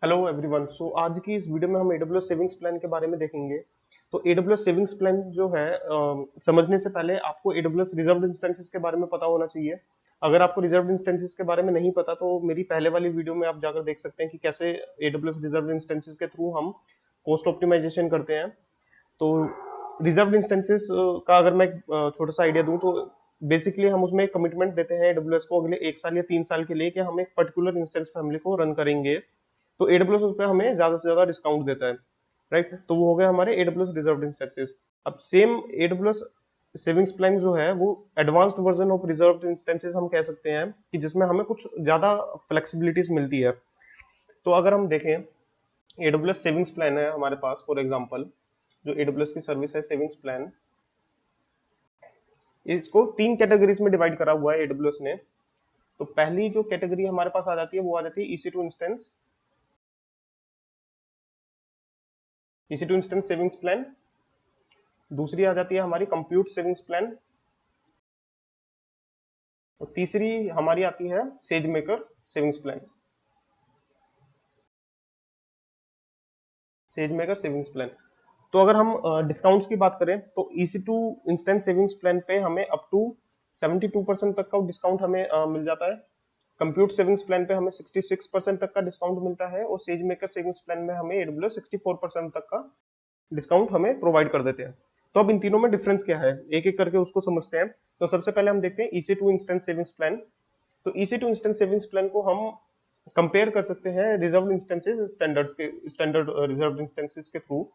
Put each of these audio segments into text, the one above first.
Hello everyone. आज की इस वीडियो में हम AWS सेविंग्स प्लान के बारे में देखेंगे। तो AWS सेविंग्स प्लान जो है समझने से पहले आपको AWS रिजर्व्ड इंस्टेंसेस के बारे में पता होना चाहिए। अगर आपको रिजर्व्ड इंस्टेंसेस के बारे में नहीं पता तो मेरी पहले वाली वीडियो में आप जाकर देख सकते हैं कि कैसे AWS रिजर्व्ड इंस्टेंसेस के थ्रू हम कॉस्ट ऑप्टिमाइजेशन करते हैं। तो रिजर्व्ड इंस्टेंसेस का अगर मैं छोटा सा आइडिया दूं तो बेसिकली हम उसमें एक कमिटमेंट देते हैं AWS को अगले 1 साल या 3 साल के लिए कि हम एक पर्टिकुलर इंस्टेंस फैमिली को रन करेंगे। तो AWS उस पर हमें ज्यादा से ज्यादा डिस्काउंट देता है। राइट, तो वो हो गया हमारे AWS रिजर्व्ड इंस्टेंसेस। अब सेम AWS सेविंग्स प्लान जो है वो advanced version of reserved instances हम कह सकते हैं कि जिसमें हमें कुछ ज्यादा फ्लेक्सिबिलिटीज मिलती है। तो अगर हम देखें AWS सेविंग्स प्लान है हमारे पास, फॉर एग्जांपल जो AWS की सर्विस है सेविंग्स प्लान, इसको 3 कैटेगरीज में डिवाइड करा हुआ है AWS ने। तो पहली जो कैटेगरी हमारे पास आ जाती है वो आ जाती है EC2 इंस्टेंस सेविंग्स प्लान। दूसरी आ जाती है हमारी कंप्यूट सेविंग्स प्लान और तीसरी हमारी आती है says maker savings plan. Says maker savings plan. तो अगर हम डिस्काउंट्स की बात करें तो EC2 इंस्टेंट सेविंग्स प्लान पे हमें अप टू 72% तक का डिस्काउंट हमें मिल जाता है। कंप्यूट सेविंग्स प्लान पे हमें 66% तक का डिस्काउंट मिलता है और सेज मेकर सेविंग्स प्लान में हमें AWS 64% तक का डिस्काउंट हमें प्रोवाइड कर देते हैं। तो अब इन तीनों में डिफरेंस क्या है, एक एक करके उसको समझते हैं। तो सबसे पहले हम देखते हैं EC2 इंस्टेंट सेविंग्स प्लान। तो EC2 इंस्टेंट सेविंग्स प्लान को हम कंपेयर कर सकते हैं reserve instances standard reserve instances के थ्रू,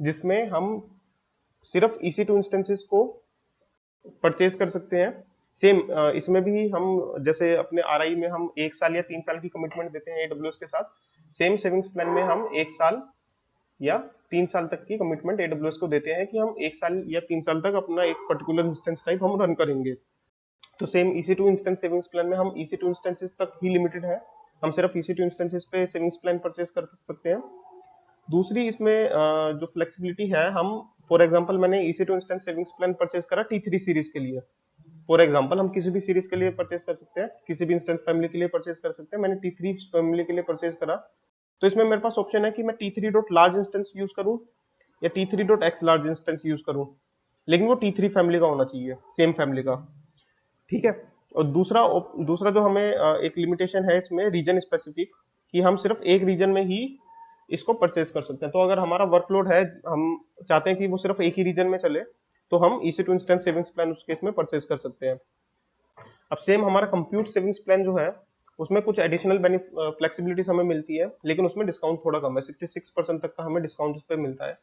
जिसमें हम सिर्फ EC2 इंस्टेंसेस को परचेज कर सकते हैं। सेम इसमें भी हम जैसे अपने RI में हम 1 साल या 3 साल की कमिटमेंट देते हैं AWS के साथ, सेम सेविंग्स प्लान में हम 1 साल या 3 साल तक की कमिटमेंट AWS को देते हैं कि हम 1 साल या 3 साल तक अपना एक पर्टिकुलर इंस्टेंस टाइप हम रन करेंगे। तो same EC2 instance savings plan में हम EC2 इंस्टेंसेस तक ही लिमिटेड है, हम सिर्फ EC2 इंस्टेंसेस पे सेविंग्स प्लान परचेज कर सकते हैं। दूसरी इसमें जो फ्लेक्सिबिलिटी है, हम फॉर एग्जांपल मैंने EC2 instance savings plan purchase करा T3 सीरीज के लिए। फॉर एग्जांपल हम किसी भी सीरीज के लिए परचेज कर सकते हैं, किसी भी इंस्टेंस फैमिली के लिए परचेज कर सकते हैं। मैंने T3 फैमिली के लिए परचेज करा, तो इसमें मेरे पास ऑप्शन है कि मैं T3 dot large instance use करूं या T3 dot x large instance use करूं, लेकिन वो T3 फैमिली का होना चाहिए, सेम फैमिली का। ठीक है। और दूसरा दूसरा जो हमें एक लिमिटेशन है इसमें रीजन स्पेसिफिक, कि हम सिर्फ एक रीजन में ही इसको परचेज कर सकते हैं। तो अगर हमारा वर्कलोड है, हम चाहते हैं कि वो सिर्फ एक ही रीजन में चले, तो हम EC2 इंस्टेंट सेविंग्स प्लान उस केस में परचेज कर सकते हैं। अब सेम हमारा कंप्यूट सेविंग्स प्लान जो है उसमें कुछ एडिशनल फ्लेक्सिबिलिटीज हमें मिलती है, लेकिन उसमें डिस्काउंट थोड़ा कम है, 66% तक का हमें डिस्काउंट उस पर मिलता है।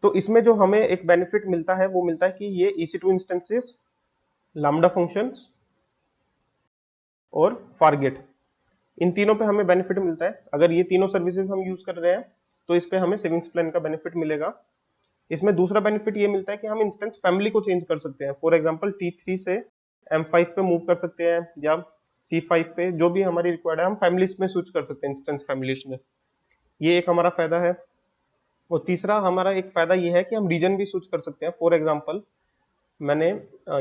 तो इसमें जो हमें एक बेनिफिट मिलता है वो मिलता है कि ये EC2 इंस्टेंसेस, लैम्डा फंक्शंस और फारगेट, इन तीनों पे हमें बेनिफिट मिलता है। अगर ये तीनों सर्विसेज हम यूज कर रहे हैं तो इस पे हमें सेविंग्स प्लान का बेनिफिट मिलेगा। इसमें दूसरा बेनिफिट ये मिलता है कि हम इंस्टेंस फैमिली को चेंज कर सकते हैं। फॉर एग्जांपल T3 से M5 पे मूव कर सकते हैं या C5 पे, जो भी हमारी रिक्वायर्ड है हम फैमिलीज में स्विच कर सकते हैं, इंस्टेंस फैमिलीज में। ये एक हमारा फायदा है। और तीसरा हमारा एक फायदा ये है कि हम रीजन भी स्विच कर सकते हैं। फॉर एग्जांपल मैंने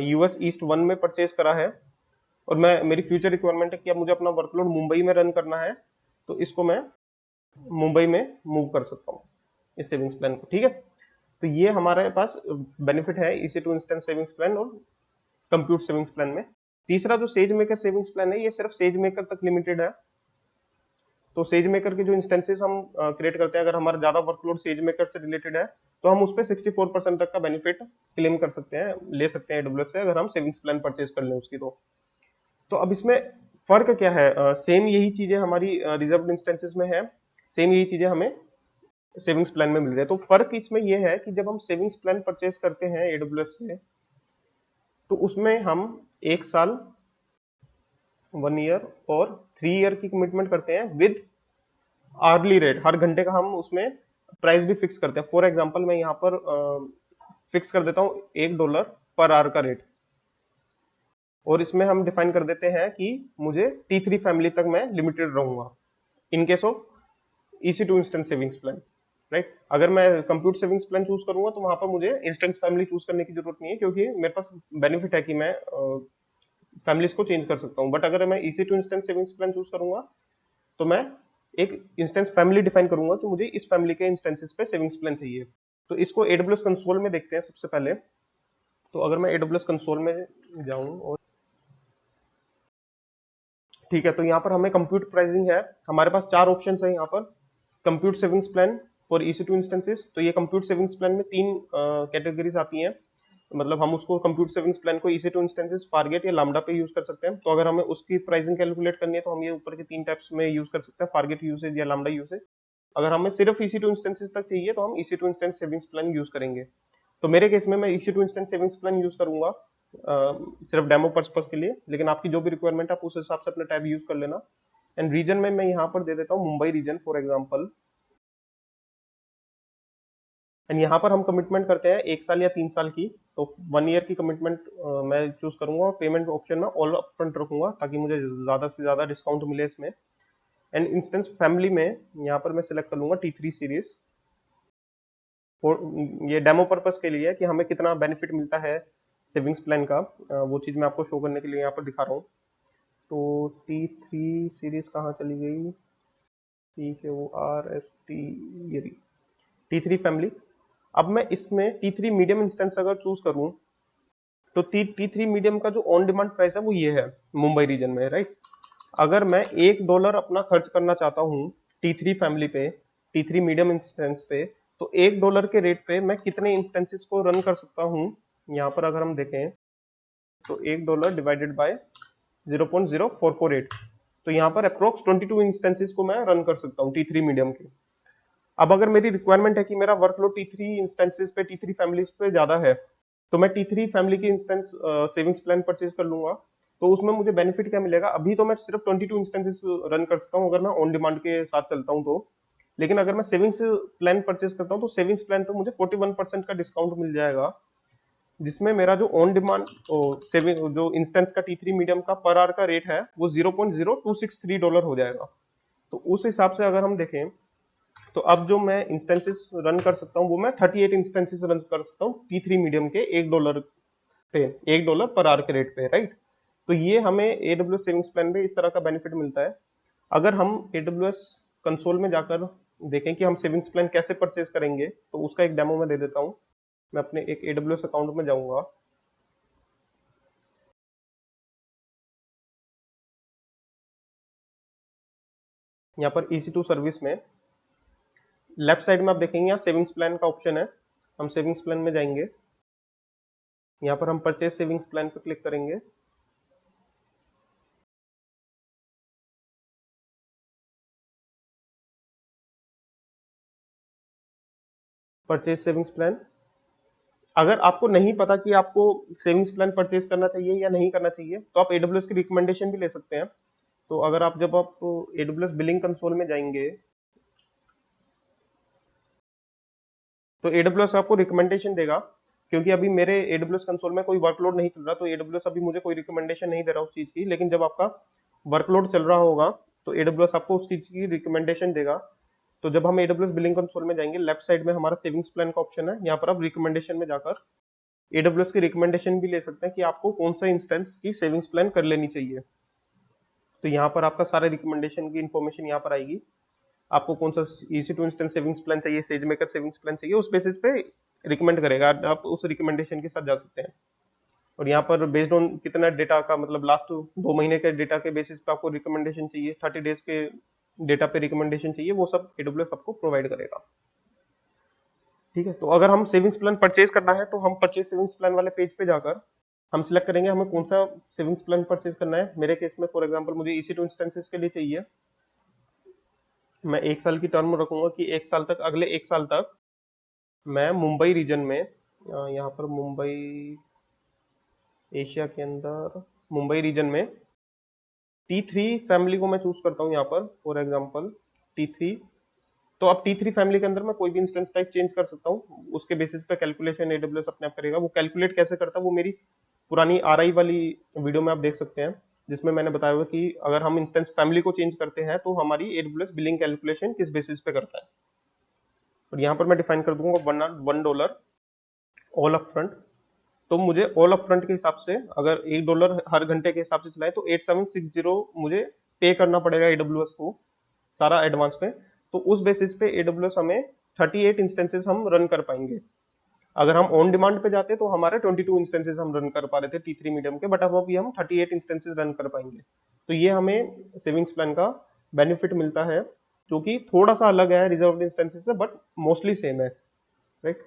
US ईस्ट 1 में परचेज करा है और मैं मेरी फ्यूचर रिक्वायरमेंट है कि अब मुझे अपना वर्कलोड मुंबई में रन करना है, तो इसको मैं मुंबई में मूव कर सकता हूँ इस सेविंग्स प्लान को। ठीक है। तो ये हमारे पास बेनिफिट है EC2 इंस्टेंट सेविंग्स प्लान और कंप्यूट सेविंग्स प्लान में। तीसरा जो सेज मेकर सेविंग्स प्लान है ये सिर्फ सेज मेकर तक लिमिटेड है। तो सेज मेकर के जो इंस्टेंसेस हम क्रिएट करते हैं, अगर हमारा ज्यादा वर्कलोड सेज मेकर से रिलेटेड है तो हम उस पर 64% तक का बेनिफिट क्लेम कर सकते हैं, ले सकते हैं AWS से, अगर हम सेविंग्स प्लान परचेज कर लें उसकी। तो अब इसमें फर्क क्या है, सेम यही चीजें हमारी रिजर्व इंस्टेंसेस में है, सेम यही चीजें हमें सेविंग्स प्लान में मिल रही है। तो फर्क इसमें यह है कि जब हम सेविंग्स प्लान परचेज करते हैं AWS से, तो उसमें हम 1 साल, 1 ईयर और 3 ईयर की कमिटमेंट करते हैं विद आर्ली रेट। हर घंटे का हम उसमें प्राइस भी फिक्स करते हैं। फॉर एग्जाम्पल मैं यहाँ पर फिक्स कर देता हूँ $1 पर आवर का रेट, और इसमें हम डिफाइन कर देते हैं कि मुझे T3 फैमिली तक मैं लिमिटेड रहूंगा in case of EC2 instant savings plan. Right, अगर मैं कंप्यूट सेविंग्स प्लान चूज करूंगा तो वहां पर मुझे इंस्टेंट फैमिली चूज करने की जरूरत नहीं है, क्योंकि मेरे पास बेनिफिट है कि मैं फैमिलीज को चेंज कर सकता हूँ। बट अगर मैं EC2 instant savings plan choose करूंगा तो मैं एक इंस्टेंस फैमिली डिफाइन करूंगा कि मुझे इस फैमिली के इंस्टेंसेस पे सेविंग्स प्लान चाहिए। तो इसको AWS कंसोल में देखते हैं सबसे पहले। तो अगर मैं AWS कंसोल में जाऊं और ठीक है, तो यहाँ पर हमें कंप्यूट प्राइसिंग है, हमारे पास चार ऑप्शन है यहाँ पर। Compute savings plan for EC2 instances, तो ये कंप्यूट सेविंग्स प्लान में तीन कैटेगरीज आती हैं। मतलब हम उसको कंप्यूट सेविंग्स प्लान को EC2 इंस्टेंसेस, फारगेट या लामडा पे यूज कर सकते हैं। तो अगर हमें उसकी प्राइसिंग कैलकुलेट करनी है तो हम ये ऊपर के तीन टाइप्स में यूज कर सकते हैं, फारगेट यूसेज या लामडा यूसेज। अगर हमें सिर्फ EC2 इंस्टेंसेस तक चाहिए तो हम EC2 instance savings plan use करेंगे। तो मेरे केस में मैं EC2 instance savings plan use करूंगा सिर्फ डेमो पर्पस के लिए, लेकिन आपकी जो भी रिक्वायरमेंट है आप उस हिसाब से अपना टैब यूज कर लेना। एंड रीजन में मैं यहाँ पर दे देता हूँ Mumbai reason for example. And यहाँ पर हम कमिटमेंट करते हैं 1 साल या 3 साल की। तो 1 ईयर की कमिटमेंट मैं चूज करूंगा और पेमेंट ऑप्शन में ऑल अपफ्रंट रखूंगा ताकि मुझे ज्यादा से ज्यादा डिस्काउंट मिले इसमें। एंड इंस्टेंस फैमिली में यहाँ पर मैं सिलेक्ट कर लूंगा T3 सीरीज। ये डेमो पर्पस के लिए है कि हमें कितना बेनिफिट मिलता है सेविंग्स प्लान का, वो चीज़ मैं आपको शो करने के लिए यहाँ पर दिखा रहा हूँ। तो T3 सीरीज कहाँ चली गई, ठीक है वो RST, ये रही T3 फैमिली। अब मैं इसमें T3 मीडियम इंस्टेंस अगर चूज करूं तो T3 मीडियम का जो ऑन डिमांड प्राइस है वो ये है मुंबई रीजन में, राइट। अगर मैं $1 अपना खर्च करना चाहता हूँ T3 फैमिली पे, T3 मीडियम इंस्टेंस पे, तो $1 के रेट पे मैं कितने इंस्टेंसेस को रन कर सकता हूँ। यहाँ पर अगर हम देखें तो $1 डिवाइडेड बाय 0.0448, तो यहाँ पर अप्रोक्स 22 इंस्टेंसेस को मैं रन कर सकता हूँ T3 मीडियम के। अब अगर मेरी रिक्वायरमेंट है कि मेरा वर्कलोड T3 इंस्टेंसेस पे, T3 फैमिलीज पे ज्यादा है, तो मैं T3 फैमिली की इंस्टेंस सेविंग्स प्लान परचेज कर लूंगा। तो उसमें मुझे बेनिफिट क्या मिलेगा, अभी तो मैं सिर्फ 22 इंस्टेंसेस रन कर सकता हूँ अगर मैं ऑन डिमांड के साथ चलता हूँ तो। लेकिन अगर मैं सेविंग्स प्लान परचेज करता हूँ तो सेविंग्स प्लान पे मुझे 41% का डिस्काउंट मिल जाएगा, जिसमें मेरा जो ऑन डिमांड सेविंग जो इंस्टेंस का T3 मीडियम का पर आवर का रेट है वो $0.0263 हो जाएगा। तो उस हिसाब से अगर हम देखें तो अब जो मैं इंस्टेंसेस रन कर सकता हूँ वो मैं 38 इंस्टेंसेस रन कर सकता हूँ T3 मीडियम के $1 पे, $1 पर आवर के रेट पे, राइट। तो ये हमें AWS सेविंग्स प्लान पे इस तरह का बेनिफिट मिलता है। अगर हम AWS कंसोल में जाकर देखें कि हम सेविंग्स प्लान कैसे परचेज करेंगे तो उसका एक डेमो मैं दे देता हूँ। मैं अपने एक AWS अकाउंट में जाऊंगा। यहाँ पर EC2 सर्विस में लेफ्ट साइड में आप देखेंगे यहाँ सेविंग्स प्लान का ऑप्शन है। हम सेविंग्स प्लान में जाएंगे, यहाँ पर हम परचेज सेविंग्स प्लान पर क्लिक करेंगे। परचेज सेविंग्स प्लान, अगर आपको नहीं पता कि आपको सेविंग्स प्लान परचेज करना चाहिए या नहीं करना चाहिए तो आप AWS की रिकमेंडेशन भी ले सकते हैं। तो अगर आप जब आप AWS बिलिंग कंसोल में जाएंगे तो AWS आपको रिकमेंडेशन देगा, क्योंकि अभी मेरे AWS कंसोल में कोई वर्कलोड नहीं चल रहा तो AWS अभी मुझे कोई रिकमेंडेशन नहीं दे रहा उस चीज की। लेकिन जब आपका वर्कलोड चल रहा होगा तो AWS आपको उस चीज की रिकमेंडेशन देगा। तो जब हम AWS बिलिंग कंसोल में जाएंगे लेफ्ट साइड में हमारा सेविंग्स प्लान का ऑप्शन है, यहाँ पर आप रिकमेंडेशन में जाकर AWS की रिकमेंडेशन भी ले सकते हैं कि आपको कौन सा इंस्टेंस की सेविंग्स प्लान कर लेनी चाहिए। तो यहाँ पर आपका सारे रिकमेंडेशन की इन्फॉर्मेशन यहाँ पर आएगी। आपको कौन सा EC2 इंस्टेंस सेविंग्स प्लान चाहिए, सेजमेकर सेविंग्स प्लान चाहिए, उस बेसिस पे रिकमेंड करेगा, आप उस रिकमेंडेशन के साथ जा सकते हैं। और यहाँ पर बेस्ड ऑन कितना डेटा का, मतलब लास्ट 2 महीने के डेटा के बेसिस पे आपको रिकमेंडेशन चाहिए, 30 डेज के डेटा पे रिकमेंडेशन चाहिए, वो सब AWS आपको प्रोवाइड करेगा। ठीक है, तो अगर हम सेविंग्स प्लान परचेज करना है तो हम परचेज सेविंग्स प्लान वाले पेज पे जाकर हम सिलेक्ट करेंगे हमें कौन सा सेविंग्स प्लान परचेज करना है। मेरे केस में फॉर एग्जांपल मुझे EC2 इंस्टेंसेस के लिए चाहिए। मैं 1 साल की टर्म रखूंगा कि 1 साल तक, अगले 1 साल तक मैं मुंबई रीजन में, यहाँ पर मुंबई एशिया के अंदर मुंबई रीजन में T3 फैमिली को मैं चूज करता हूँ यहाँ पर फॉर एग्जांपल T3। तो अब T3 फैमिली के अंदर मैं कोई भी इंस्टेंस टाइप चेंज कर सकता हूँ, उसके बेसिस पे कैलकुलेशन AWS अपने आप करेगा। वो कैलकुलेट कैसे करता है वो मेरी पुरानी RI वाली वीडियो में आप देख सकते हैं, जिसमें मैंने बताया हुआ कि अगर हम इंस्टेंस फैमिली को चेंज करते हैं तो हमारी AWS बिलिंग कैलकुलेशन किस बेसिस पे करता है। और यहाँ पर मैं डिफाइन कर दूंगा $1 ऑल अप फ्रंट। तो मुझे ऑल अप फ्रंट के हिसाब से अगर $1 हर घंटे के हिसाब से चलाए तो 8760 मुझे पे करना पड़ेगा AWS को सारा एडवांस पे, तो उस बेसिस पे AWS हमें 38 इंस्टेंसेस हम रन कर पाएंगे। अगर हम ऑन डिमांड पे जाते तो हमारे 22 इंस्टेंसेस हम रन कर पा रहे थे T3 मीडियम के, बट अब अभी हम 38 इंस्टेंसेस रन कर पाएंगे। तो ये हमें सेविंग्स प्लान का बेनिफिट मिलता है, जो कि थोड़ा सा अलग है रिजर्व इंस्टेंसेस से, बट मोस्टली सेम है, राइट।